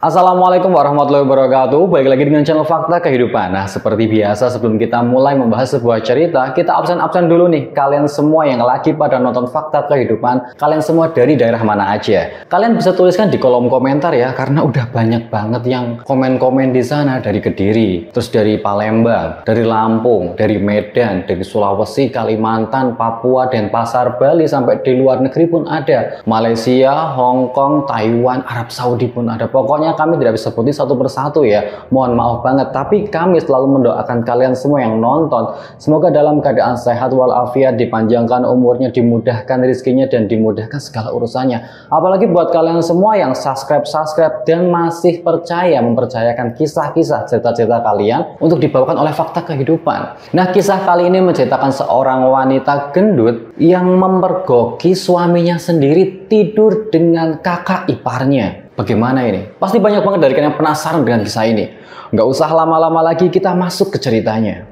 Assalamualaikum warahmatullahi wabarakatuh. Balik lagi dengan channel Fakta Kehidupan. Nah, seperti biasa sebelum kita mulai membahas sebuah cerita, kita absen dulu nih. Kalian semua yang lagi pada nonton Fakta Kehidupan, kalian semua dari daerah mana aja? Kalian bisa tuliskan di kolom komentar ya, karena udah banyak banget yang komen-komen di sana, dari Kediri, terus dari Palembang, dari Lampung, dari Medan, dari Sulawesi, Kalimantan, Papua, Denpasar, Bali, sampai di luar negeri pun ada. Malaysia, Hong Kong, Taiwan, Arab Saudi pun ada. Pokoknya kami tidak bisa sebutin satu persatu ya, mohon maaf banget, tapi kami selalu mendoakan kalian semua yang nonton semoga dalam keadaan sehat walafiat, dipanjangkan umurnya, dimudahkan rezekinya, dan dimudahkan segala urusannya. Apalagi buat kalian semua yang subscribe dan masih mempercayakan kisah-kisah cerita-cerita kalian untuk dibawakan oleh Fakta Kehidupan. Nah, kisah kali ini menceritakan seorang wanita gendut yang memergoki suaminya sendiri tidur dengan kakak iparnya. Bagaimana ini? Pasti banyak banget dari kalian yang penasaran dengan kisah ini. Nggak usah lama-lama lagi, kita masuk ke ceritanya.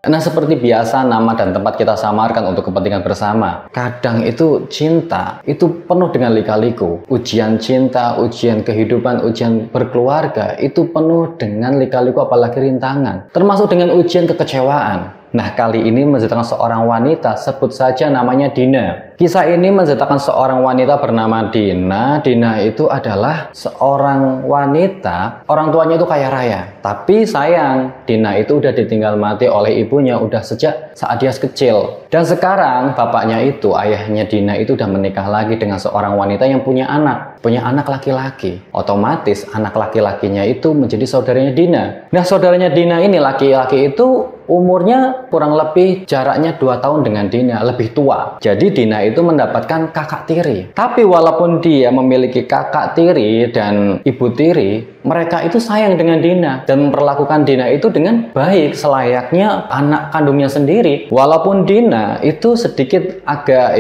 Nah, seperti biasa nama dan tempat kita samarkan untuk kepentingan bersama. Kadang itu cinta itu penuh dengan lika-liku. Ujian cinta, ujian kehidupan, ujian berkeluarga itu penuh dengan lika-liku, apalagi rintangan. Termasuk dengan ujian kekecewaan. Nah, kali ini menceritakan seorang wanita, sebut saja namanya Dina. Kisah ini menceritakan seorang wanita bernama Dina. Dina itu adalah seorang wanita, orang tuanya itu kaya raya. Tapi sayang, Dina itu udah ditinggal mati oleh ibunya udah sejak saat dia kecil. Dan sekarang bapaknya itu, ayahnya Dina itu udah menikah lagi dengan seorang wanita yang punya anak laki-laki. Otomatis anak laki-lakinya itu menjadi saudaranya Dina. Nah, saudaranya Dina ini, laki-laki itu umurnya kurang lebih jaraknya 2 tahun dengan Dina, lebih tua. Jadi Dina itu mendapatkan kakak tiri. Tapi walaupun dia memiliki kakak tiri dan ibu tiri, mereka itu sayang dengan Dina dan memperlakukan Dina itu dengan baik, selayaknya anak kandungnya sendiri. Walaupun Dina itu sedikit agak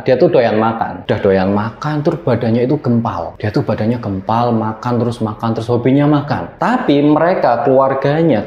dia tuh doyan makan. Udah doyan makan, terus badannya itu gempal. Dia tuh badannya gempal, makan terus hobinya makan. Tapi mereka, keluarganya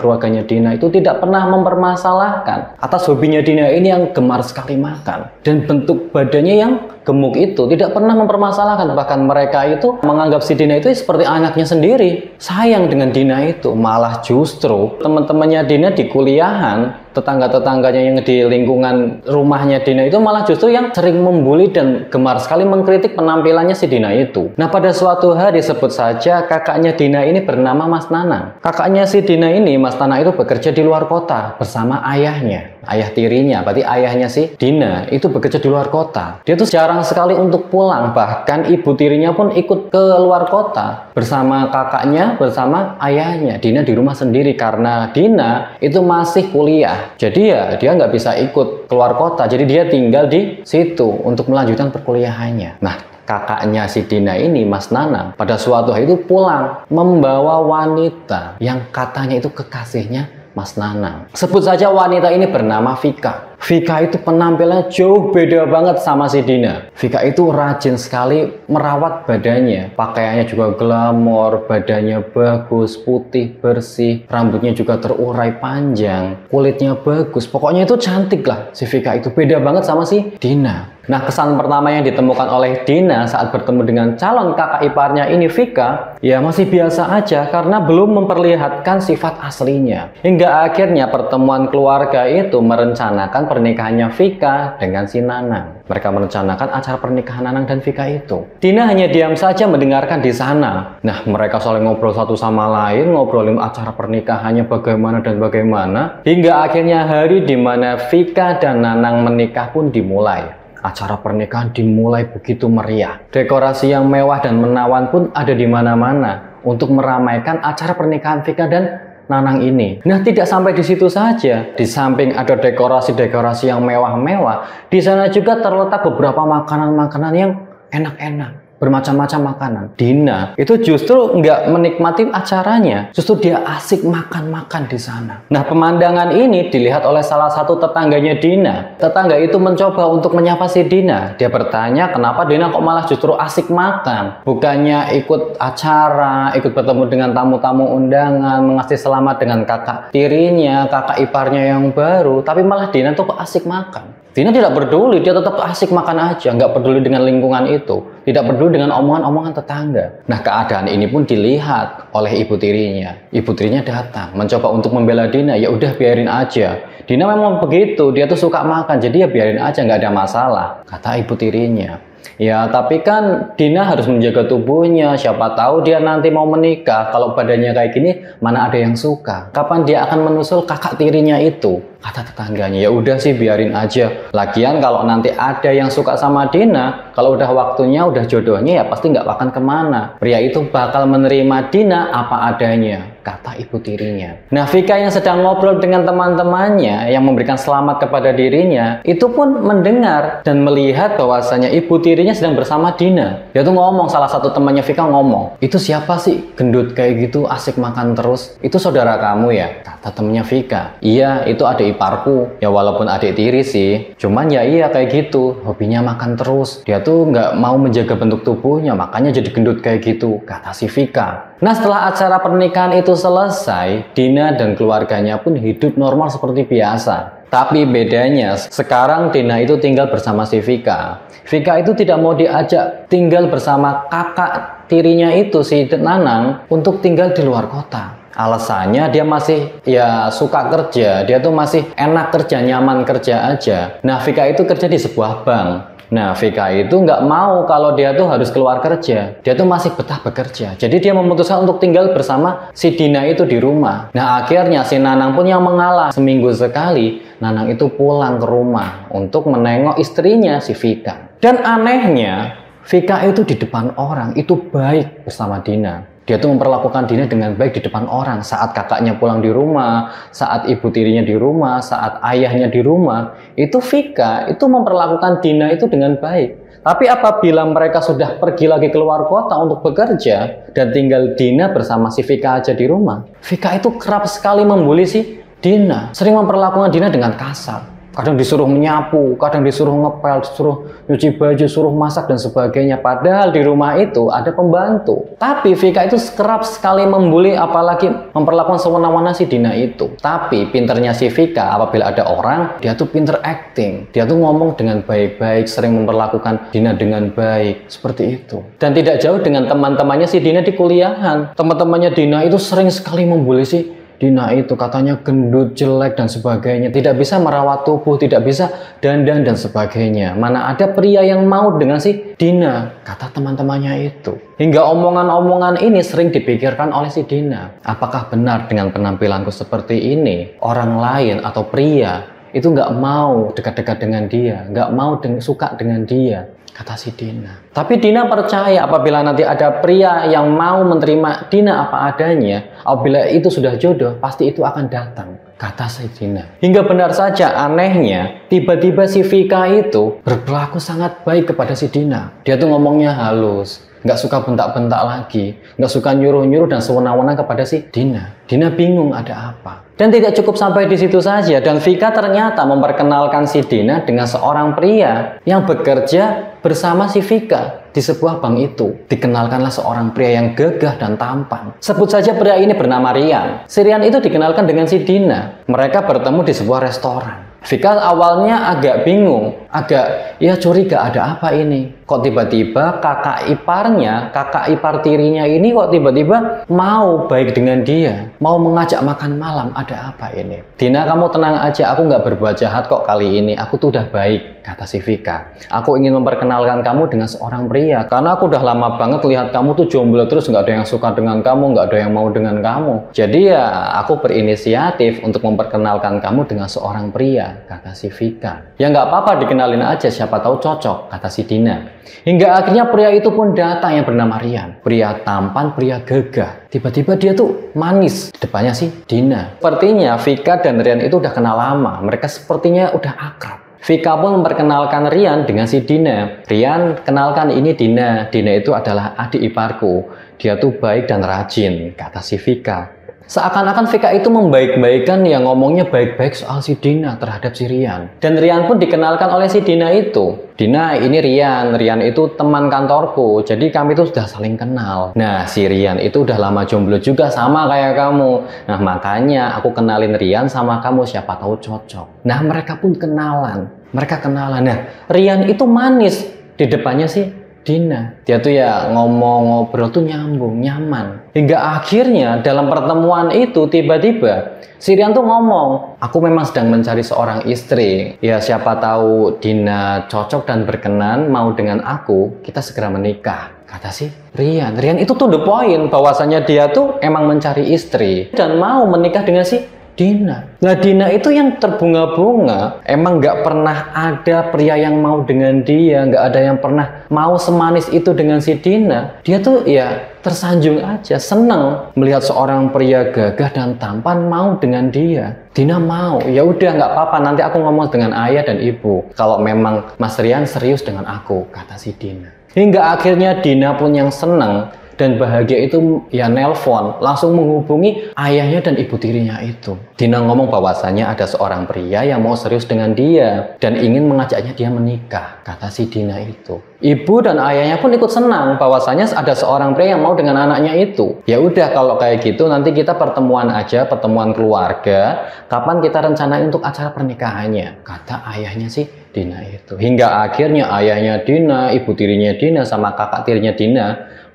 Dina itu tidak pernah mempermasalahkan atas hobinya Dina ini yang gemar sekali makan. Dan bentuk badannya yang gemuk itu tidak pernah mempermasalahkan. Bahkan mereka itu menganggap si Dina itu seperti anaknya sendiri. Sayang dengan Dina itu. Malah justru teman-temannya Dina di kuliahan, tetangga-tetangganya yang di lingkungan rumahnya Dina itu malah justru yang sering membuli dan gemar sekali mengkritik penampilannya si Dina itu. Nah, pada suatu hari, sebut saja kakaknya Dina ini bernama Mas Nanang. Kakaknya si Dina ini, Mas Nanang, itu bekerja di luar kota bersama ayahnya. Ayah tirinya, berarti ayahnya si Dina itu bekerja di luar kota. Dia tuh jarang sekali untuk pulang. Bahkan ibu tirinya pun ikut ke luar kota bersama kakaknya, bersama ayahnya. Dina di rumah sendiri karena Dina itu masih kuliah. Jadi ya dia nggak bisa ikut keluar kota. Jadi dia tinggal di situ untuk melanjutkan perkuliahannya. Nah, kakaknya si Dina ini, Mas Nanang, pada suatu hari itu pulang membawa wanita yang katanya itu kekasihnya Mas Nanang. Sebut saja wanita ini bernama Vika. Vika itu penampilannya jauh beda banget sama si Dina. Vika itu rajin sekali merawat badannya. Pakaiannya juga glamor, badannya bagus, putih, bersih, rambutnya juga terurai panjang, kulitnya bagus. Pokoknya itu cantik lah si Vika itu. Beda banget sama si Dina. Nah, kesan pertama yang ditemukan oleh Dina saat bertemu dengan calon kakak iparnya ini, Vika, ya masih biasa aja karena belum memperlihatkan sifat aslinya. Hingga akhirnya pertemuan keluarga itu merencanakan pernikahannya Vika dengan si Nanang. Mereka merencanakan acara pernikahan Nanang dan Vika itu. Dina hanya diam saja mendengarkan di sana. Nah, mereka saling ngobrol satu sama lain, ngobrolin acara pernikahannya bagaimana dan bagaimana. Hingga akhirnya hari di mana Vika dan Nanang menikah pun dimulai. Acara pernikahan dimulai begitu meriah. Dekorasi yang mewah dan menawan pun ada di mana-mana untuk meramaikan acara pernikahan Vika dan Nanang ini. Nah, tidak sampai di situ saja. Di samping ada dekorasi-dekorasi yang mewah-mewah, di sana juga terletak beberapa makanan-makanan yang enak-enak. Bermacam-macam makanan. Dina itu justru nggak menikmati acaranya, justru dia asik makan-makan di sana. Nah, pemandangan ini dilihat oleh salah satu tetangganya Dina. Tetangga itu mencoba untuk menyapa si Dina. Dia bertanya kenapa Dina kok malah justru asik makan, bukannya ikut acara, ikut bertemu dengan tamu-tamu undangan, mengasih selamat dengan kakak tirinya, kakak iparnya yang baru, tapi malah Dina tuh kok asik makan. Dina tidak peduli, dia tetap asik makan aja, nggak peduli dengan lingkungan itu, tidak peduli dengan omongan-omongan tetangga. Nah, keadaan ini pun dilihat oleh ibu tirinya. Ibu tirinya datang, mencoba untuk membela Dina. Ya udah biarin aja. Dina memang begitu, dia tuh suka makan, jadi ya biarin aja, nggak ada masalah, kata ibu tirinya. Ya, tapi kan Dina harus menjaga tubuhnya. Siapa tahu dia nanti mau menikah. Kalau badannya kayak gini, mana ada yang suka? Kapan dia akan menusul kakak tirinya itu? Kata tetangganya, ya udah sih biarin aja. Lagian kalau nanti ada yang suka sama Dina, kalau udah waktunya, udah jodohnya ya pasti nggak akan kemana. Pria itu bakal menerima Dina apa adanya, kata ibu tirinya. Nah, Vika yang sedang ngobrol dengan teman-temannya yang memberikan selamat kepada dirinya, itu pun mendengar dan melihat bahwasanya ibu tirinya sedang bersama Dina. Dia tuh ngomong, salah satu temannya Vika ngomong, itu siapa sih gendut kayak gitu, asik makan terus? Itu saudara kamu ya? Kata temannya Vika. Iya, itu adik iparku. Ya walaupun adik tiri sih, cuman ya iya kayak gitu, hobinya makan terus. Dia tuh nggak mau menjaga bentuk tubuhnya, makanya jadi gendut kayak gitu, kata si Vika. Nah, setelah acara pernikahan itu selesai, Dina dan keluarganya pun hidup normal seperti biasa. Tapi bedanya, sekarang Dina itu tinggal bersama si Vika. Vika itu tidak mau diajak tinggal bersama kakak tirinya itu, si Nanang, untuk tinggal di luar kota. Alasannya dia masih ya suka kerja, dia tuh masih enak kerja, nyaman kerja aja. Nah, Vika itu kerja di sebuah bank. Nah, Vika itu nggak mau kalau dia tuh harus keluar kerja. Dia tuh masih betah bekerja. Jadi dia memutuskan untuk tinggal bersama si Dina itu di rumah. Nah, akhirnya si Nanang pun yang mengalah. Seminggu sekali, Nanang itu pulang ke rumah untuk menengok istrinya si Vika. Dan anehnya, Vika itu di depan orang itu baik bersama Dina. Dia tuh memperlakukan Dina dengan baik di depan orang. Saat kakaknya pulang di rumah, saat ibu tirinya di rumah, saat ayahnya di rumah, itu Vika itu memperlakukan Dina itu dengan baik. Tapi apabila mereka sudah pergi lagi keluar kota untuk bekerja dan tinggal Dina bersama si Vika aja di rumah, Vika itu kerap sekali membuli si Dina, sering memperlakukan Dina dengan kasar. Kadang disuruh menyapu, kadang disuruh ngepel, disuruh nyuci baju, suruh masak dan sebagainya. Padahal di rumah itu ada pembantu. Tapi Vika itu kerap sekali membuli, apalagi memperlakukan sewenang-wenang si Dina itu. Tapi pinternya si Vika, apabila ada orang, dia tuh pinter acting. Dia tuh ngomong dengan baik-baik, sering memperlakukan Dina dengan baik. Seperti itu. Dan tidak jauh dengan teman-temannya si Dina di kuliahan. Teman-temannya Dina itu sering sekali membuli si Dina itu, katanya gendut, jelek, dan sebagainya. Tidak bisa merawat tubuh, tidak bisa dandan, dan sebagainya. Mana ada pria yang mau dengan si Dina, kata teman-temannya itu. Hingga omongan-omongan ini sering dipikirkan oleh si Dina. Apakah benar dengan penampilanku seperti ini, orang lain atau pria itu nggak mau dekat-dekat dengan dia, nggak mau suka dengan dia, kata si Dina. Tapi Dina percaya apabila nanti ada pria yang mau menerima Dina apa adanya, apabila itu sudah jodoh, pasti itu akan datang, kata si Dina. Hingga benar saja, anehnya, tiba-tiba si Vika itu berperilaku sangat baik kepada si Dina. Dia tuh ngomongnya halus, nggak suka bentak-bentak lagi, nggak suka nyuruh-nyuruh dan sewenang-wenang kepada si Dina. Dina bingung ada apa. Dan tidak cukup sampai di situ saja, dan Vika ternyata memperkenalkan si Dina dengan seorang pria yang bekerja bersama si Vika di sebuah bank itu. Dikenalkanlah seorang pria yang gagah dan tampan. Sebut saja pria ini bernama Rian. Si Rian itu dikenalkan dengan si Dina. Mereka bertemu di sebuah restoran. Vika awalnya agak bingung, agak ya curiga, ada apa ini? Kok tiba-tiba kakak ipar tirinya ini kok tiba-tiba mau baik dengan dia, mau mengajak makan malam, ada apa ini? Dina, kamu tenang aja, aku nggak berbuat jahat kok kali ini, aku tuh udah baik, kata si Vika. Aku ingin memperkenalkan kamu dengan seorang pria, karena aku udah lama banget lihat kamu tuh jomblo terus, nggak ada yang suka dengan kamu, nggak ada yang mau dengan kamu. Jadi ya aku berinisiatif untuk memperkenalkan kamu dengan seorang pria, kata si Vika. Ya nggak apa-apa, dikenalin aja, siapa tahu cocok, kata si Dina. Hingga akhirnya pria itu pun datang yang bernama Rian. Pria tampan, pria gagah. Tiba-tiba dia tuh manis. Depannya si Dina. Sepertinya Vika dan Rian itu udah kenal lama. Mereka sepertinya udah akrab. Vika pun memperkenalkan Rian dengan si Dina. Rian, kenalkan ini Dina. Dina itu adalah adik iparku. Dia tuh baik dan rajin, kata si Vika. Seakan-akan Vika itu membaik-baikan yang ngomongnya baik-baik soal si Dina terhadap si Rian. Dan Rian pun dikenalkan oleh si Dina itu. Dina, ini Rian. Rian itu teman kantorku. Jadi kami itu sudah saling kenal. Nah, si Rian itu udah lama jomblo juga sama kayak kamu. Nah, makanya aku kenalin Rian sama kamu, siapa tahu cocok. Nah, mereka pun kenalan. Mereka kenalan. Nah, Rian itu manis di depannya sih Dina. Dia tuh ya ngomong ngobrol tuh nyambung, nyaman. Hingga akhirnya dalam pertemuan itu tiba-tiba si Rian tuh ngomong, aku memang sedang mencari seorang istri. Ya siapa tahu Dina cocok dan berkenan mau dengan aku, kita segera menikah. Kata si Rian. Rian itu tuh the point bahwasanya dia tuh emang mencari istri dan mau menikah dengan si Dina. Nah Dina itu yang terbunga-bunga, emang nggak pernah ada pria yang mau dengan dia, nggak ada yang pernah mau semanis itu dengan si Dina. Dia tuh ya tersanjung aja, seneng melihat seorang pria gagah dan tampan mau dengan dia. Dina mau, ya udah nggak apa-apa, nanti aku ngomong dengan ayah dan ibu. Kalau memang Mas Rian serius dengan aku, kata si Dina. Hingga akhirnya Dina pun yang seneng dan bahagia itu ya nelpon, langsung menghubungi ayahnya dan ibu tirinya itu. Dina ngomong bahwasannya ada seorang pria yang mau serius dengan dia dan ingin mengajaknya dia menikah, kata si Dina itu. Ibu dan ayahnya pun ikut senang bahwasannya ada seorang pria yang mau dengan anaknya itu. Ya udah kalau kayak gitu nanti kita pertemuan aja, pertemuan keluarga. Kapan kita rencanain untuk acara pernikahannya? Kata ayahnya si Dina itu. Hingga akhirnya ayahnya Dina, ibu tirinya Dina sama kakak tirinya Dina,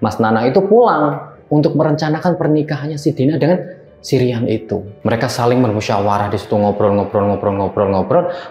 Mas Nana itu pulang untuk merencanakan pernikahannya si Dina dengan si Rian itu. Mereka saling bermusyawarah di situ, ngobrol,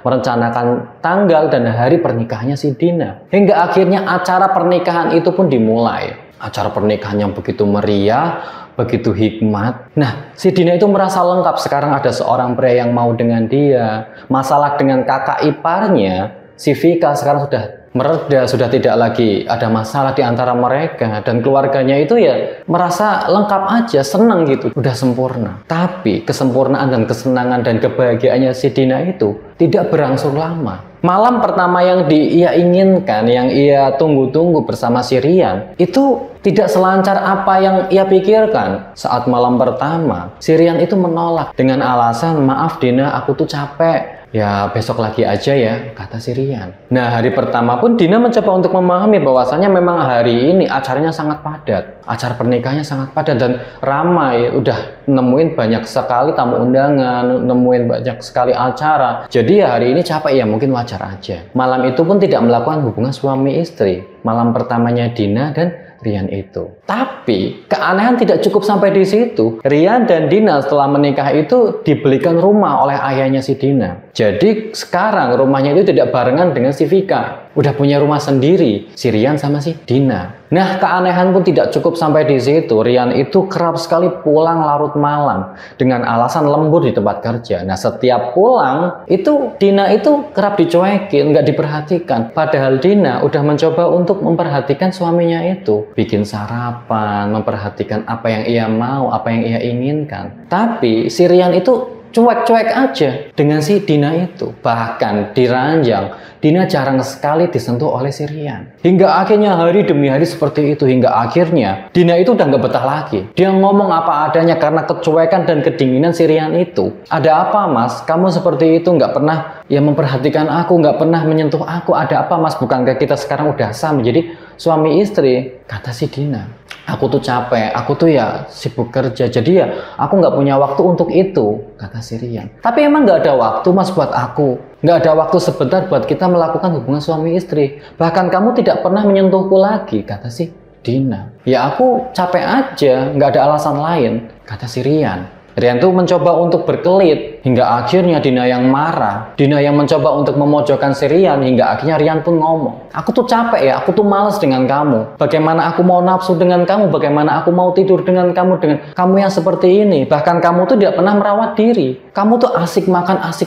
merencanakan tanggal dan hari pernikahannya si Dina. Hingga akhirnya acara pernikahan itu pun dimulai. Acara pernikahan yang begitu meriah, begitu hikmat. Nah, si Dina itu merasa lengkap sekarang ada seorang pria yang mau dengan dia. Masalah dengan kakak iparnya, si Vika sekarang sudah mereda, sudah tidak lagi ada masalah di antara mereka dan keluarganya itu ya merasa lengkap aja, senang gitu, udah sempurna. Tapi kesempurnaan dan kesenangan dan kebahagiaannya si Dina itu tidak berlangsung lama. Malam pertama yang ia inginkan, yang ia tunggu-tunggu bersama si Rian itu tidak selancar apa yang ia pikirkan. Saat malam pertama, si Rian itu menolak dengan alasan, maaf Dina, aku tuh capek. Ya besok lagi aja ya, kata si Rian. Nah hari pertama pun Dina mencoba untuk memahami bahwasannya memang hari ini acaranya sangat padat. Acara pernikahannya sangat padat dan ramai. Udah nemuin banyak sekali tamu undangan, nemuin banyak sekali acara. Jadi ya hari ini capek ya, mungkin wajar aja. Malam itu pun tidak melakukan hubungan suami istri. Malam pertamanya Dina dan Rian itu. Tapi keanehan tidak cukup sampai di situ. Rian dan Dina setelah menikah itu dibelikan rumah oleh ayahnya si Dina. Jadi sekarang rumahnya itu tidak barengan dengan si Vika. Udah punya rumah sendiri, si Rian sama si Dina. Nah, keanehan pun tidak cukup sampai di situ. Rian itu kerap sekali pulang larut malam dengan alasan lembur di tempat kerja. Nah, setiap pulang itu Dina itu kerap dicuekin, nggak diperhatikan. Padahal Dina udah mencoba untuk memperhatikan suaminya itu, bikin sarapan, memperhatikan apa yang ia mau, apa yang ia inginkan. Tapi si Rian itu cuek-cuek aja dengan si Dina itu. Bahkan di ranjang, Dina jarang sekali disentuh oleh si Rian. Hingga akhirnya hari demi hari seperti itu. Hingga akhirnya Dina itu udah nggak betah lagi. Dia ngomong apa adanya karena kecuekan dan kedinginan si Rian itu. Ada apa mas? Kamu seperti itu, nggak pernah ya memperhatikan aku, nggak pernah menyentuh aku. Ada apa mas? Bukankah kita sekarang udah sah menjadi suami istri? Kata si Dina. Aku tuh capek, aku tuh ya sibuk kerja, jadi ya aku nggak punya waktu untuk itu, kata si Rian. Tapi emang nggak ada waktu mas buat aku, nggak ada waktu sebentar buat kita melakukan hubungan suami istri. Bahkan kamu tidak pernah menyentuhku lagi, kata si Dina. Ya aku capek aja, nggak ada alasan lain, kata si Rian. Rian tuh mencoba untuk berkelit, hingga akhirnya Dina yang marah. Dina yang mencoba untuk memojokkan si Rian, hingga akhirnya Rian pun ngomong, aku tuh capek ya, aku tuh males dengan kamu. Bagaimana aku mau nafsu dengan kamu, bagaimana aku mau tidur dengan kamu yang seperti ini. Bahkan kamu tuh tidak pernah merawat diri. Kamu tuh asik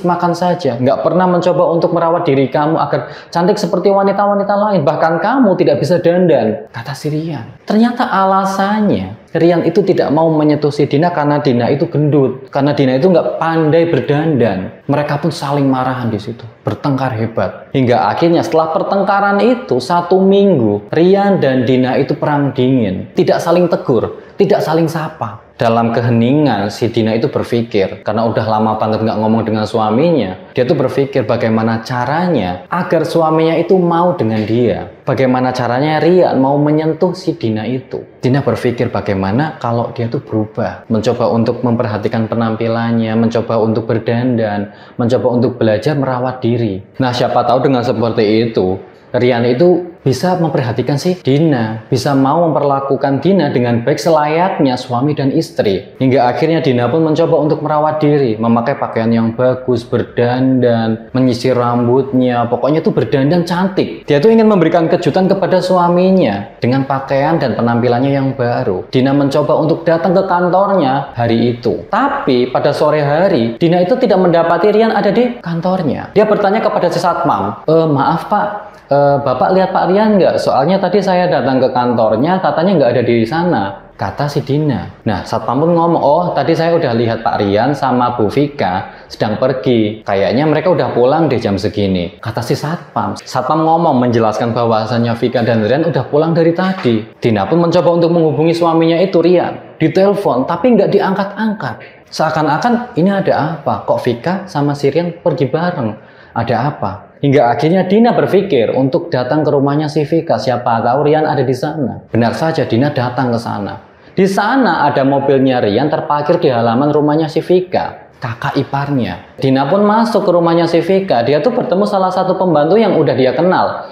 makan saja. Nggak pernah mencoba untuk merawat diri kamu agar cantik seperti wanita-wanita lain. Bahkan kamu tidak bisa dandan, kata si Rian. Ternyata alasannya Rian itu tidak mau menyentuh si Dina karena Dina itu gendut, karena Dina itu nggak pandai berdandan. Mereka pun saling marahan di situ, bertengkar hebat. Hingga akhirnya setelah pertengkaran itu 1 minggu, Rian dan Dina itu perang dingin, tidak saling tegur, tidak saling sapa. Dalam keheningan, si Dina itu berpikir, karena udah lama banget nggak ngomong dengan suaminya, dia tuh berpikir bagaimana caranya agar suaminya itu mau dengan dia. Bagaimana caranya Rian mau menyentuh si Dina itu. Dina berpikir bagaimana kalau dia tuh berubah. Mencoba untuk memperhatikan penampilannya, mencoba untuk berdandan, mencoba untuk belajar merawat diri. Nah, siapa tahu dengan seperti itu, Rian itu bisa memperhatikan si Dina, bisa mau memperlakukan Dina dengan baik selayaknya suami dan istri. Hingga akhirnya Dina pun mencoba untuk merawat diri, memakai pakaian yang bagus, berdandan, menyisir rambutnya, pokoknya tuh berdandan cantik. Dia tuh ingin memberikan kejutan kepada suaminya dengan pakaian dan penampilannya yang baru. Dina mencoba untuk datang ke kantornya hari itu. Tapi pada sore hari, Dina itu tidak mendapati Rian ada di kantornya. Dia bertanya kepada si satpam, maaf Pak, Bapak lihat Pak Rian nggak? Soalnya tadi saya datang ke kantornya, katanya nggak ada di sana, kata si Dina. Nah, satpam pun ngomong, oh tadi saya udah lihat Pak Rian sama Bu Vika sedang pergi. Kayaknya mereka udah pulang deh jam segini, kata si satpam. Satpam ngomong menjelaskan bahwasannya Vika dan Rian udah pulang dari tadi. Dina pun mencoba untuk menghubungi suaminya itu Rian. Ditelepon, tapi nggak diangkat-angkat. Seakan-akan ini ada apa? Kok Vika sama si Rian pergi bareng? Ada apa? Hingga akhirnya Dina berpikir untuk datang ke rumahnya si Vika. Siapa tahu Rian ada di sana. Benar saja, Dina datang ke sana. Di sana ada mobilnya Rian terparkir di halaman rumahnya si Vika, kakak iparnya. Dina pun masuk ke rumahnya si Vika. Dia tuh bertemu salah satu pembantu yang udah dia kenal.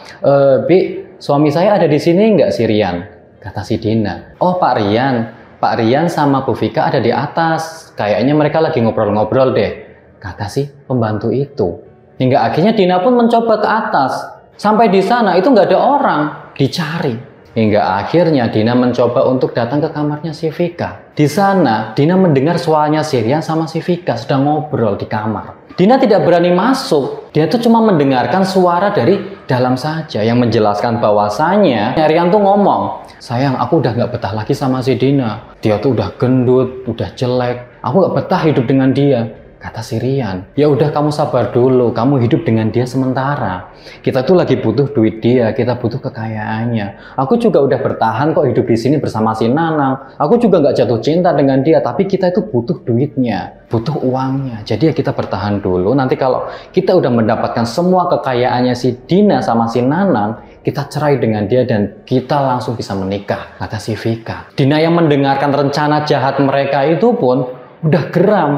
Bi, suami saya ada di sini nggak si Rian? Kata si Dina. Oh Pak Rian sama Bu Vika ada di atas. Kayaknya mereka lagi ngobrol-ngobrol deh, kata si pembantu itu. Hingga akhirnya Dina pun mencoba ke atas. Sampai di sana itu nggak ada orang, dicari. Hingga akhirnya Dina mencoba untuk datang ke kamarnya si Vika. Di sana Dina mendengar suaranya si Rian sama si Vika sedang ngobrol di kamar. Dina tidak berani masuk. Dia tuh cuma mendengarkan suara dari dalam saja yang menjelaskan bahwasanya Rian tuh ngomong, sayang aku udah nggak betah lagi sama si Dina. Dia tuh udah gendut, udah jelek. Aku nggak betah hidup dengan dia, kata si Rian. Ya udah kamu sabar dulu, kamu hidup dengan dia sementara. Kita tuh lagi butuh duit dia, kita butuh kekayaannya. Aku juga udah bertahan kok hidup di sini bersama si Nanang. Aku juga nggak jatuh cinta dengan dia, tapi kita itu butuh duitnya, butuh uangnya. Jadi ya kita bertahan dulu. Nanti kalau kita udah mendapatkan semua kekayaannya si Dina sama si Nanang, kita cerai dengan dia dan kita langsung bisa menikah, kata si Vika. Dina yang mendengarkan rencana jahat mereka itu pun udah geram.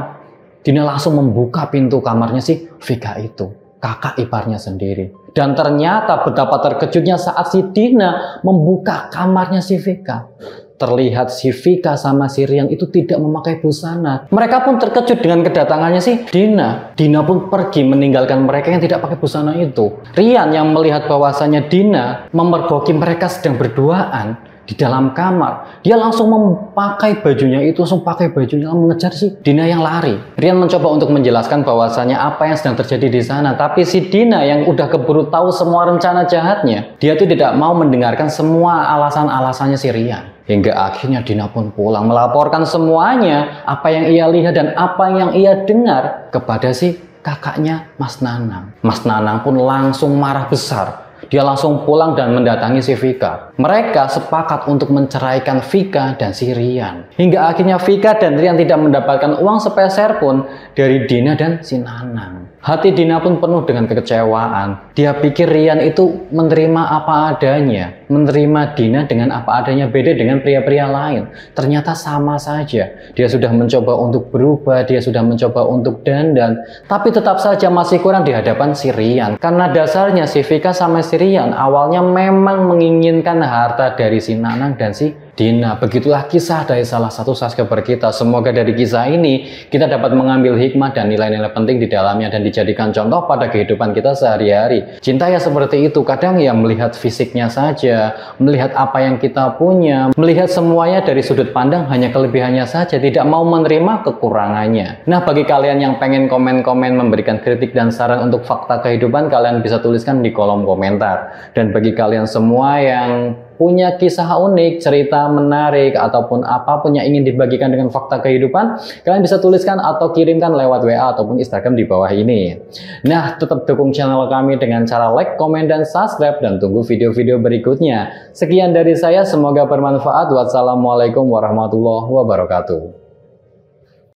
Dina langsung membuka pintu kamarnya si Vika itu, kakak iparnya sendiri. Dan ternyata betapa terkejutnya saat si Dina membuka kamarnya si Vika. Terlihat si Vika sama si Rian itu tidak memakai busana. Mereka pun terkejut dengan kedatangannya si Dina. Dina pun pergi meninggalkan mereka yang tidak pakai busana itu. Rian yang melihat bahwasannya Dina memergoki mereka sedang berduaan di dalam kamar, dia langsung memakai bajunya itu, langsung pakai bajunya mengejar si Dina yang lari. Rian mencoba untuk menjelaskan bahwasannya apa yang sedang terjadi di sana, tapi si Dina yang udah keburu tahu semua rencana jahatnya, dia tuh tidak mau mendengarkan semua alasan-alasannya si Rian. Hingga akhirnya Dina pun pulang melaporkan semuanya, apa yang ia lihat dan apa yang ia dengar kepada si kakaknya Mas Nanang. Mas Nanang pun langsung marah besar. Dia langsung pulang dan mendatangi si Vika. Mereka sepakat untuk menceraikan Vika dan si Rian. Hingga akhirnya Vika dan Rian tidak mendapatkan uang sepeser pun dari Dina dan si Nanang. Hati Dina pun penuh dengan kekecewaan. Dia pikir Rian itu menerima apa adanya, menerima Dina dengan apa adanya, beda dengan pria-pria lain. Ternyata sama saja. Dia sudah mencoba untuk berubah, dia sudah mencoba untuk dandan, tapi tetap saja masih kurang di hadapan si Rian. Karena dasarnya si Vika sama si Rian awalnya memang menginginkan harta dari si Nanang dan si Dina. Begitulah kisah dari salah satu subscriber kita. Semoga dari kisah ini kita dapat mengambil hikmah dan nilai-nilai penting di dalamnya dan dijadikan contoh pada kehidupan kita sehari-hari. Cinta ya seperti itu, kadang ya melihat fisiknya saja, melihat apa yang kita punya, melihat semuanya dari sudut pandang hanya kelebihannya saja, tidak mau menerima kekurangannya. Nah, bagi kalian yang pengen komen-komen, memberikan kritik dan saran untuk fakta kehidupan, kalian bisa tuliskan di kolom komentar. Dan bagi kalian semua yang punya kisah unik, cerita menarik, ataupun apapun yang ingin dibagikan dengan fakta kehidupan, kalian bisa tuliskan atau kirimkan lewat WA ataupun Instagram di bawah ini. Nah, tetap dukung channel kami dengan cara like, komen, dan subscribe, dan tunggu video-video berikutnya. Sekian dari saya, semoga bermanfaat. Wassalamualaikum warahmatullahi wabarakatuh.